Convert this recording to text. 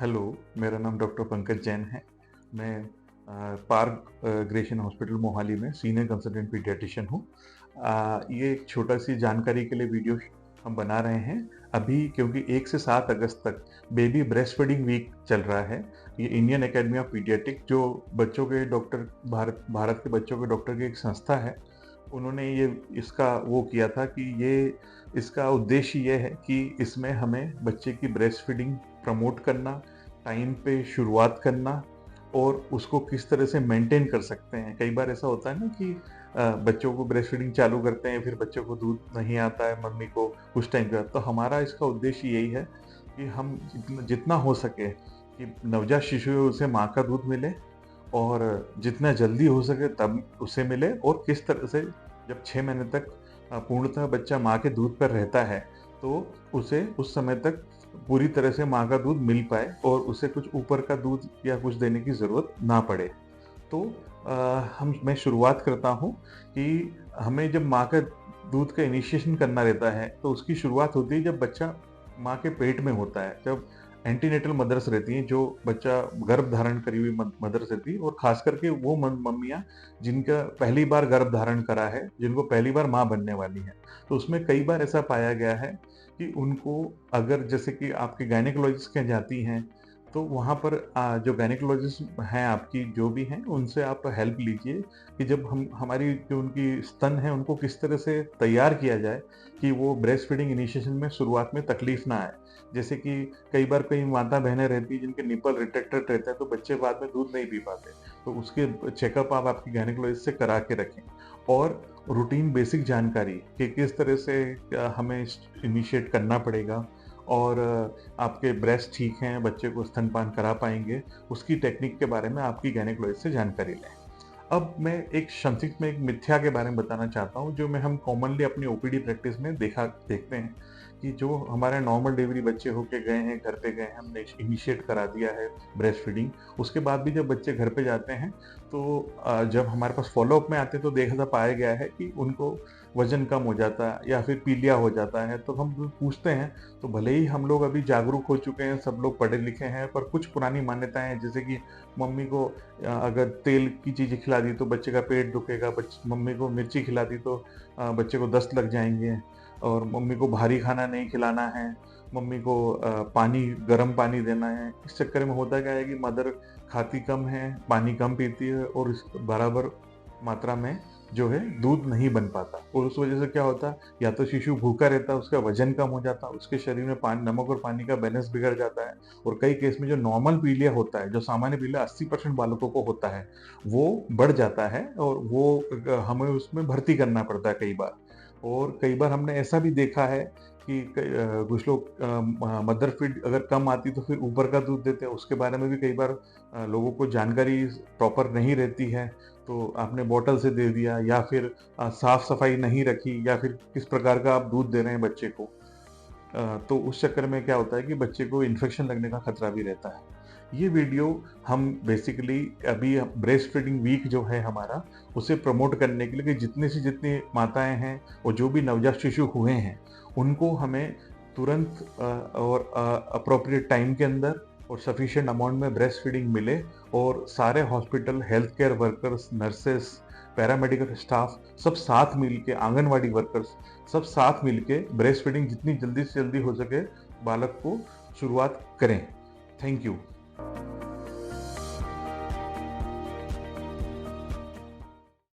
Hello, मेरा नाम doctor Pankaj Jain है। मैं पार्क ग्रेशन हॉस्पिटल मोहाली में सीनियर कंसल्टेंट पीडियाट्रिशियन हूँ। ये एक छोटा-सी जानकारी के लिए वीडियो हम बना रहे हैं। अभी क्योंकि 1 से 7 अगस्त तक बेबी ब्रेस्ट फीडिंग वीक चल रहा है। ये इंडियन अकेडमी ऑफ पीडियाट्रिक जो बच्चों के डॉक्टर भारत के बच्चों के डॉक्टर की एक संस्था है, उन्होंने ये इसका वो किया था कि ये इसका उद्देश्य ये है कि इसमें हमें बच्चे की ब्रेस्ट फीडिंग प्रमोट करना, टाइम पे शुरुआत करना और उसको किस तरह से मेंटेन कर सकते हैं। कई बार ऐसा होता है ना कि बच्चों को ब्रेस्ट फीडिंग चालू करते हैं, फिर बच्चों को दूध नहीं आता है मम्मी को कुछ टाइम के बाद। तो हमारा इसका उद्देश्य यही है कि हम जितना जितना हो सके कि नवजात शिशु है उसे माँ का दूध मिले और जितना जल्दी हो सके तब उसे मिले और किस तरह से जब 6 महीने तक पूर्णतः बच्चा माँ के दूध पर रहता है, तो उसे उस समय तक पूरी तरह से माँ का दूध मिल पाए और उसे कुछ ऊपर का दूध या कुछ देने की ज़रूरत ना पड़े। तो मैं शुरुआत करता हूँ कि हमें जब माँ का दूध का इनिशिएशन करना रहता है, तो उसकी शुरुआत होती है जब बच्चा माँ के पेट में होता है। जब एंटीनेटल मदर्स रहती हैं, जो बच्चा गर्भ धारण करी हुई मदर्स रहती है और ख़ास करके वो मम्मियाँ जिनका पहली बार गर्भ धारण करा है, जिनको पहली बार माँ बनने वाली हैं। तो उसमें कई बार ऐसा पाया गया है कि उनको अगर जैसे कि आपके गायनेकोलॉजिस्ट के यहाँ जाती हैं, तो वहाँ पर जो गायनेकोलॉजिस्ट हैं आपकी जो भी हैं, उनसे आप हेल्प लीजिए कि जब हम हमारी जो उनकी स्तन है, उनको किस तरह से तैयार किया जाए कि वो ब्रेस्ट फीडिंग इनिशिएशन में शुरुआत में तकलीफ ना आए। जैसे कि कई बार कई माता-बहनें रहती हैं जिनके निपल रिट्रैक्टेड रहते हैं, तो बच्चे बाद में दूध नहीं पी पाते। तो उसके चेकअप आप आपकी गायनेकोलॉजिस्ट से करा के रखें और रूटीन बेसिक जानकारी कि किस तरह से हमें इनिशिएट करना पड़ेगा और आपके ब्रेस्ट ठीक हैं, बच्चे को स्तनपान करा पाएँगे, उसकी टेक्निक के बारे में आपकी गायनेकोलॉजिस्ट से जानकारी लें। अब मैं एक संक्षिप्त में एक मिथ्या के बारे में बताना चाहता हूँ, जो मैं हम कॉमनली अपनी ओपीडी प्रैक्टिस में देखते हैं कि जो हमारे नॉर्मल डिलीवरी बच्चे होके गए हैं, घर पे गए हैं, हमने इनिशिएट करा दिया है ब्रेस्ट फीडिंग, उसके बाद भी जब बच्चे घर पे जाते हैं, तो जब हमारे पास फ़ॉलो-अप में आते हैं, तो देखा पाया गया है कि उनको वज़न कम हो जाता है या फिर पीलिया हो जाता है। तो हम पूछते हैं, तो भले ही हम लोग अभी जागरूक हो चुके हैं, सब लोग पढ़े-लिखे हैं, पर कुछ पुरानी मान्यताएँ हैं, जैसे कि मम्मी को अगर तेल की चीज़ें खिला दी तो बच्चे का पेट दुखेगा, मम्मी को मिर्ची खिला दी तो बच्चे को दस्त लग जाएँगे और मम्मी को भारी खाना नहीं खिलाना है, मम्मी को गर्म पानी देना है। इस चक्कर में होता क्या है कि मदर खाती कम है, पानी कम पीती है और इस बराबर मात्रा में जो है दूध नहीं बन पाता और उस वज़ह से क्या होता है, या तो शिशु भूखा रहता है, उसका वज़न कम हो जाता है, उसके शरीर में नमक और पानी का बैलेंस बिगड़ जाता है और कई केस में जो नॉर्मल पीलिया होता है, जो सामान्य पीलिया 80% बालकों को होता है, वो बढ़ जाता है और वो हमें उसमें भर्ती करना पड़ता है कई बार। और कई बार हमने ऐसा भी देखा है कि कुछ लोग मदर फीड अगर कम आती तो फिर ऊपर का दूध देते हैं, उसके बारे में भी कई बार लोगों को जानकारी प्रॉपर नहीं रहती है, तो आपने बॉटल से दे दिया या फिर साफ-सफाई नहीं रखी या फिर किस प्रकार का आप दूध दे रहे हैं बच्चे को। तो उस चक्कर में क्या होता है कि बच्चे को इन्फेक्शन लगने का खतरा भी रहता है। ये वीडियो हम बेसिकली अभी ब्रेस्ट फीडिंग वीक जो है हमारा, उसे प्रमोट करने के लिए कि जितने से जितनी माताएँ हैं और जो भी नवजात शिशु हुए हैं, उनको हमें तुरंत और एप्रोप्रिएट टाइम के अंदर और सफिशिएंट अमाउंट में ब्रेस्ट फीडिंग मिले और सारे hospital, health care workers, nurses, paramedical staff सब साथ मिलके, आंगनवाड़ी वर्कर्स सब साथ मिलके ब्रेस्ट फीडिंग जितनी जल्दी से जल्दी हो सके बालक को शुरुआत करें। Thank you.